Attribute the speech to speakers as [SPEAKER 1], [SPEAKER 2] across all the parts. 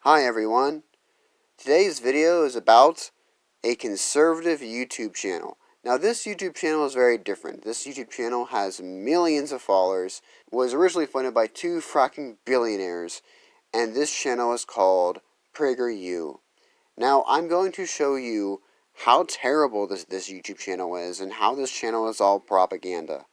[SPEAKER 1] Hi everyone. Today's video is about a conservative YouTube channel. Now this YouTube channel is very different. This YouTube channel has millions of followers, was originally funded by two fracking billionaires, and this channel is called PragerU. Now I'm going to show you how terrible this YouTube channel is and how this channel is all propaganda.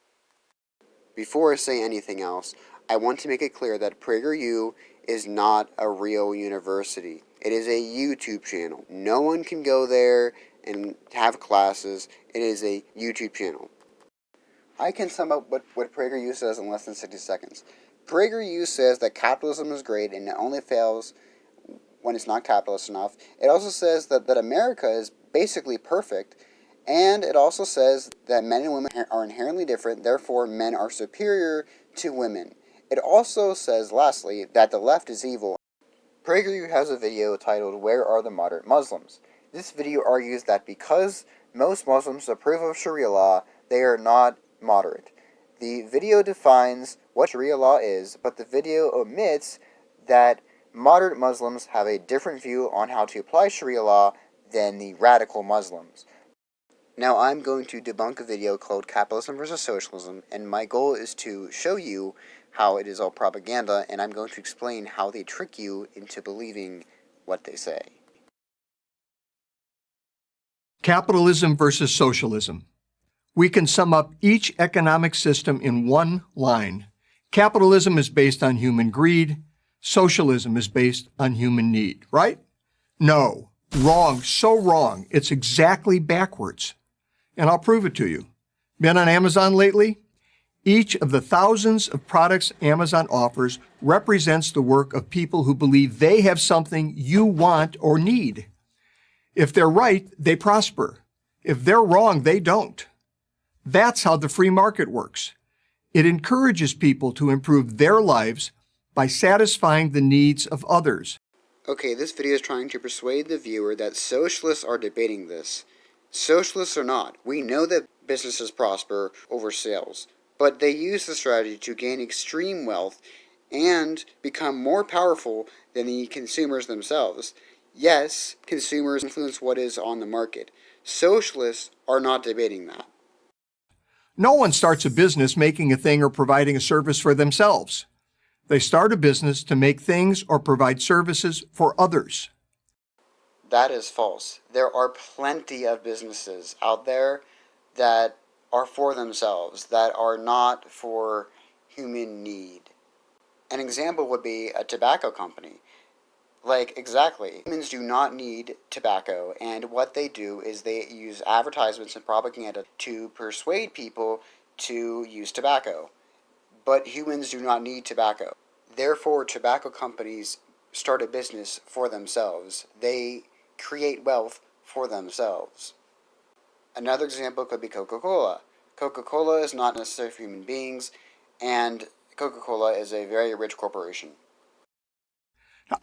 [SPEAKER 1] Before I say anything else, I want to make it clear that PragerU is not a real university. It is a YouTube channel. No one can go there and have classes. It is a YouTube channel. I can sum up what PragerU says in less than 60 seconds. PragerU says that capitalism is great and it only fails when it's not capitalist enough. It also says that America is basically perfect, and it also says that men and women are inherently different, therefore men are superior to women. It also says, lastly, that the left is evil. PragerU has a video titled, "Where are the Moderate Muslims?" This video argues that because most Muslims approve of Sharia law, they are not moderate. The video defines what Sharia law is, but the video omits that moderate Muslims have a different view on how to apply Sharia law than the radical Muslims. Now I'm going to debunk a video called Capitalism versus Socialism, and my goal is to show you how it is all propaganda, and I'm going to explain how they trick you into believing what they say.
[SPEAKER 2] Capitalism versus socialism. We can sum up each economic system in one line. Capitalism is based on human greed. Socialism is based on human need, right? No, wrong, so wrong. It's exactly backwards. And I'll prove it to you. Been on Amazon lately? Each of the thousands of products Amazon offers represents the work of people who believe they have something you want or need. If they're right, they prosper. If they're wrong, they don't. That's how the free market works. It encourages people to improve their lives by satisfying the needs of others.
[SPEAKER 1] Okay, this video is trying to persuade the viewer that socialists are debating this. Socialists are not. We know that businesses prosper over sales, but they use the strategy to gain extreme wealth and become more powerful than the consumers themselves. Yes, consumers influence what is on the market. Socialists are not debating that.
[SPEAKER 2] No one starts a business making a thing or providing a service for themselves. They start a business to make things or provide services for others.
[SPEAKER 1] That is false. There are plenty of businesses out there that are for themselves, that are not for human need. An example would be a tobacco company. Like, exactly. Humans do not need tobacco, and what they do is they use advertisements and propaganda to persuade people to use tobacco. But humans do not need tobacco. Therefore, tobacco companies start a business for themselves. They create wealth for themselves. Another example could be Coca-Cola. Coca-Cola is not necessary for human beings, and Coca-Cola is a very rich corporation.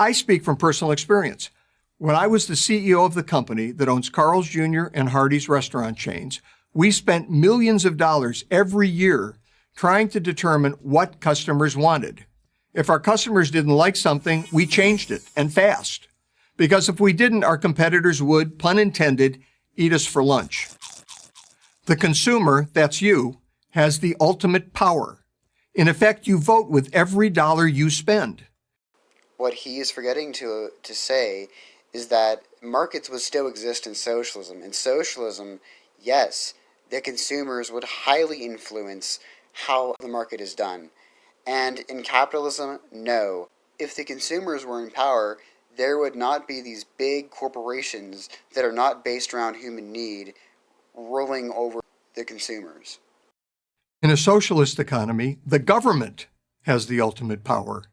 [SPEAKER 2] I speak from personal experience. When I was the CEO of the company that owns Carl's Jr. and Hardee's restaurant chains, we spent millions of dollars every year trying to determine what customers wanted. If our customers didn't like something, we changed it, and fast. Because if we didn't, our competitors would, pun intended, eat us for lunch. The consumer, that's you, has the ultimate power. In effect, you vote with every dollar you spend.
[SPEAKER 1] What he is forgetting to say is that markets would still exist in socialism. In socialism, yes, the consumers would highly influence how the market is done. And in capitalism, no. If the consumers were in power, there would not be these big corporations that are not based around human need ruling over the consumers.
[SPEAKER 2] In a socialist economy, the government has the ultimate power.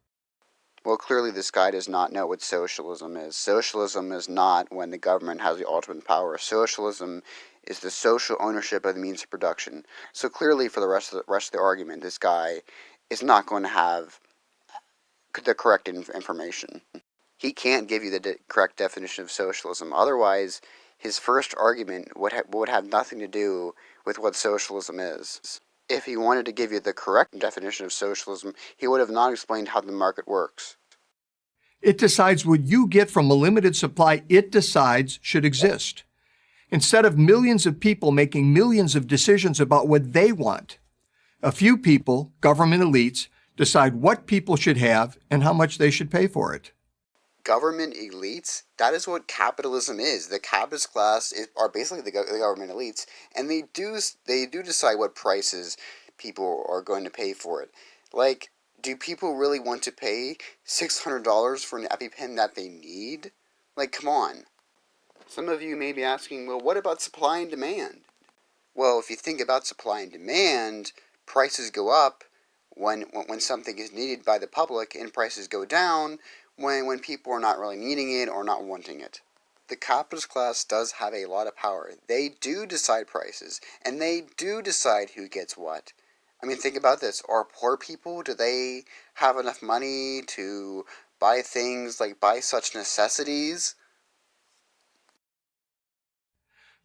[SPEAKER 1] Well, clearly this guy does not know what socialism is. Socialism is not when the government has the ultimate power. Socialism is the social ownership of the means of production. So clearly, for the rest of the argument, this guy is not going to have the correct information. He can't give you the correct definition of socialism. Otherwise, his first argument would have nothing to do with what socialism is. If he wanted to give you the correct definition of socialism, he would have not explained how the market works.
[SPEAKER 2] It decides what you get from a limited supply it decides should exist. Instead of millions of people making millions of decisions about what they want, a few people, government elites, decide what people should have and how much they should pay for it.
[SPEAKER 1] Government elites? That is what capitalism is. The capitalist class are basically the government elites, and they do decide what prices people are going to pay for it. Like, do people really want to pay $600 for an EpiPen that they need? Like, come on. Some of you may be asking, well, what about supply and demand? Well, if you think about supply and demand, prices go up when something is needed by the public, and prices go down when people are not really needing it or not wanting it. The capitalist class does have a lot of power. They do decide prices, and they do decide who gets what. I mean, think about this. Are poor people, do they have enough money to buy things like buy such necessities?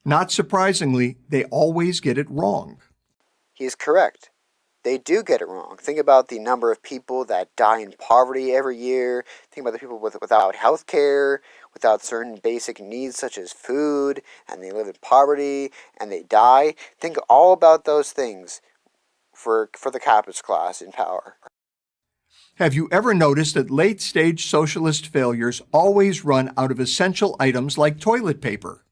[SPEAKER 2] Not surprisingly, they always get it wrong.
[SPEAKER 1] He's correct. They do get it wrong. Think about the number of people that die in poverty every year. Think about the people without health care, without certain basic needs such as food, and they live in poverty, and they die. Think all about those things for the capitalist class in power.
[SPEAKER 2] Have you ever noticed that late-stage socialist failures always run out of essential items like toilet paper?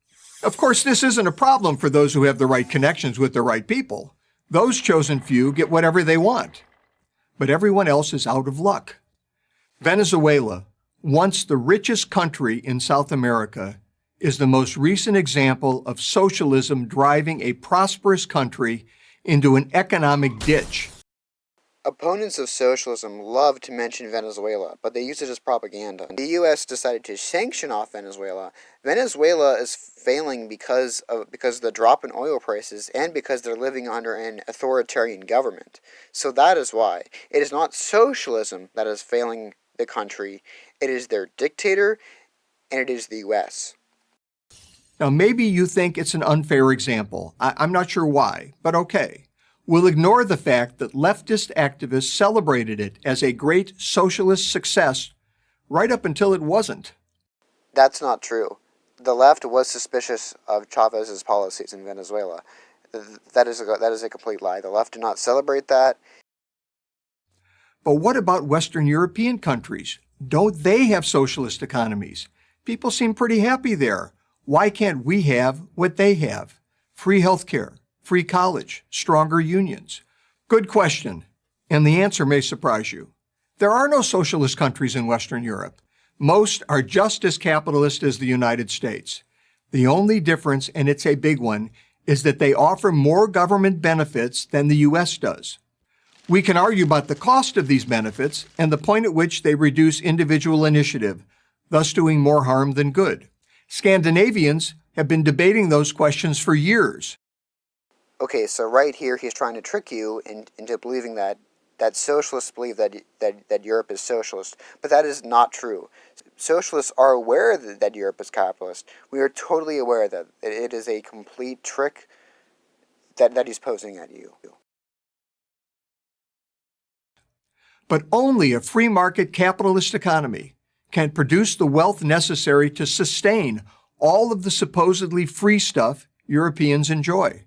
[SPEAKER 2] Of course, this isn't a problem for those who have the right connections with the right people. Those chosen few get whatever they want. But everyone else is out of luck. Venezuela, once the richest country in South America, is the most recent example of socialism driving a prosperous country into an economic ditch.
[SPEAKER 1] Opponents of socialism love to mention Venezuela, but they use it as propaganda. The U.S. decided to sanction off Venezuela. Venezuela is failing because of the drop in oil prices and because they're living under an authoritarian government. So that is why. It is not socialism that is failing the country. It is their dictator, and it is the U.S.
[SPEAKER 2] Now, maybe you think it's an unfair example. I'm not sure why, but okay. We'll ignore the fact that leftist activists celebrated it as a great socialist success right up until it wasn't.
[SPEAKER 1] That's not true. The left was suspicious of Chavez's policies in Venezuela. That is a complete lie. The left did not celebrate that.
[SPEAKER 2] But what about Western European countries? Don't they have socialist economies? People seem pretty happy there. Why can't we have what they have? Free healthcare, free college, stronger unions? Good question, and the answer may surprise you. There are no socialist countries in Western Europe. Most are just as capitalist as the United States. The only difference, and it's a big one, is that they offer more government benefits than the U.S. does. We can argue about the cost of these benefits and the point at which they reduce individual initiative, thus doing more harm than good. Scandinavians have been debating those questions for years.
[SPEAKER 1] Okay, so right here he's trying to trick you into believing that socialists believe that Europe is socialist, but that is not true. Socialists are aware that Europe is capitalist. We are totally aware that it is a complete trick that he's posing at you.
[SPEAKER 2] But only a free market capitalist economy can produce the wealth necessary to sustain all of the supposedly free stuff Europeans enjoy.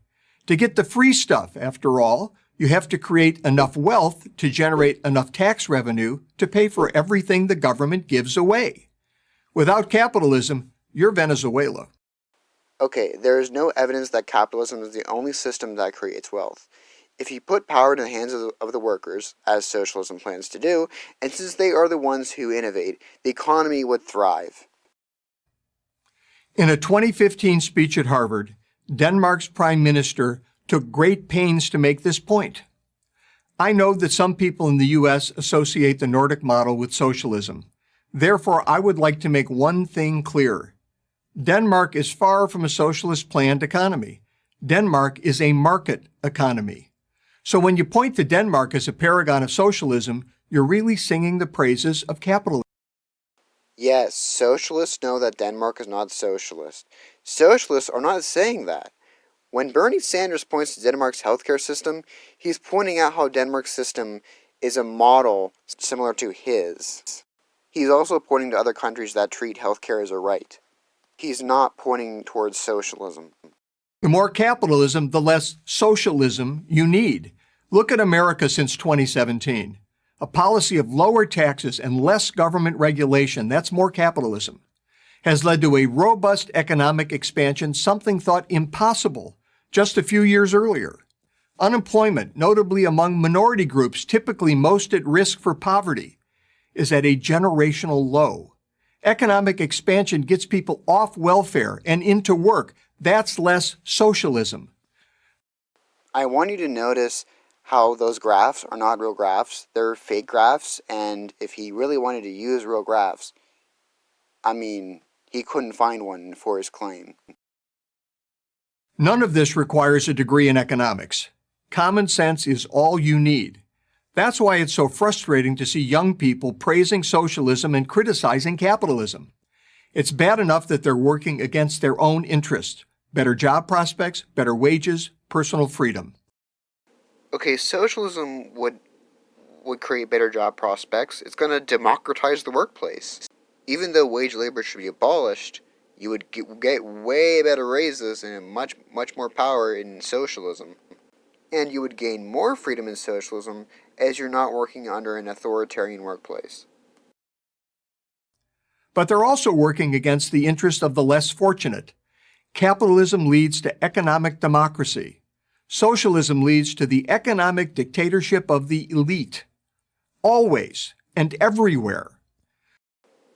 [SPEAKER 2] To get the free stuff, after all, you have to create enough wealth to generate enough tax revenue to pay for everything the government gives away. Without capitalism, you're Venezuela.
[SPEAKER 1] Okay, there is no evidence that capitalism is the only system that creates wealth. If you put power in the hands of the workers, as socialism plans to do, and since they are the ones who innovate, the economy would thrive.
[SPEAKER 2] In a 2015 speech at Harvard, Denmark's prime minister took great pains to make this point. I know that some people in the U.S. associate the Nordic model with socialism. Therefore, I would like to make one thing clear. Denmark is far from a socialist planned economy. Denmark is a market economy. So when you point to Denmark as a paragon of socialism, you're really singing the praises of capitalism.
[SPEAKER 1] Yes, socialists know that Denmark is not socialist. Socialists are not saying that. When Bernie Sanders points to Denmark's healthcare system, he's pointing out how Denmark's system is a model similar to his. He's also pointing to other countries that treat healthcare as a right. He's not pointing towards socialism.
[SPEAKER 2] The more capitalism, the less socialism you need. Look at America since 2017. A policy of lower taxes and less government regulation, that's more capitalism, has led to a robust economic expansion, something thought impossible just a few years earlier. Unemployment, notably among minority groups typically most at risk for poverty, is at a generational low. Economic expansion gets people off welfare and into work. That's less socialism.
[SPEAKER 1] I want you to notice how those graphs are not real graphs. They're fake graphs, and if he really wanted to use real graphs, he couldn't find one for his claim.
[SPEAKER 2] None of this requires a degree in economics. Common sense is all you need. That's why it's so frustrating to see young people praising socialism and criticizing capitalism. It's bad enough that they're working against their own interests. Better job prospects, better wages, personal freedom.
[SPEAKER 1] Okay, socialism would create better job prospects. It's going to democratize the workplace. Even though wage labor should be abolished, you would get way better raises and much more power in socialism. And you would gain more freedom in socialism as you're not working under an authoritarian workplace.
[SPEAKER 2] But they're also working against the interest of the less fortunate. Capitalism leads to economic democracy. Socialism leads to the economic dictatorship of the elite. Always and everywhere.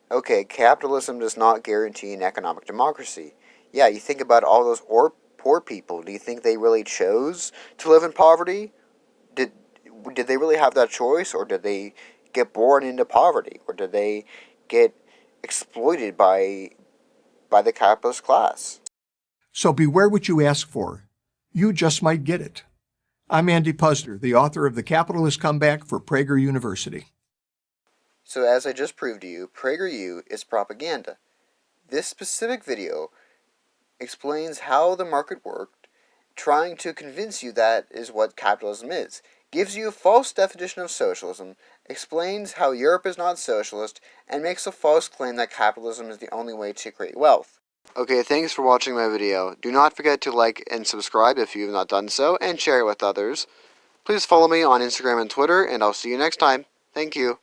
[SPEAKER 1] Okay, capitalism does not guarantee an economic democracy. Yeah, you think about all those poor people. Do you think they really chose to live in poverty? Did they really have that choice, or did they get born into poverty, or did they get exploited by the capitalist class?
[SPEAKER 2] So beware what you ask for. You just might get it. I'm Andy Puzder, the author of The Capitalist Comeback for Prager University.
[SPEAKER 1] So as I just proved to you, PragerU is propaganda. This specific video explains how the market worked, trying to convince you that is what capitalism is. Gives you a false definition of socialism, explains how Europe is not socialist, and makes a false claim that capitalism is the only way to create wealth. Okay, thanks for watching my video. Do not forget to like and subscribe if you have not done so, and share it with others. Please follow me on Instagram and Twitter, and I'll see you next time. Thank you.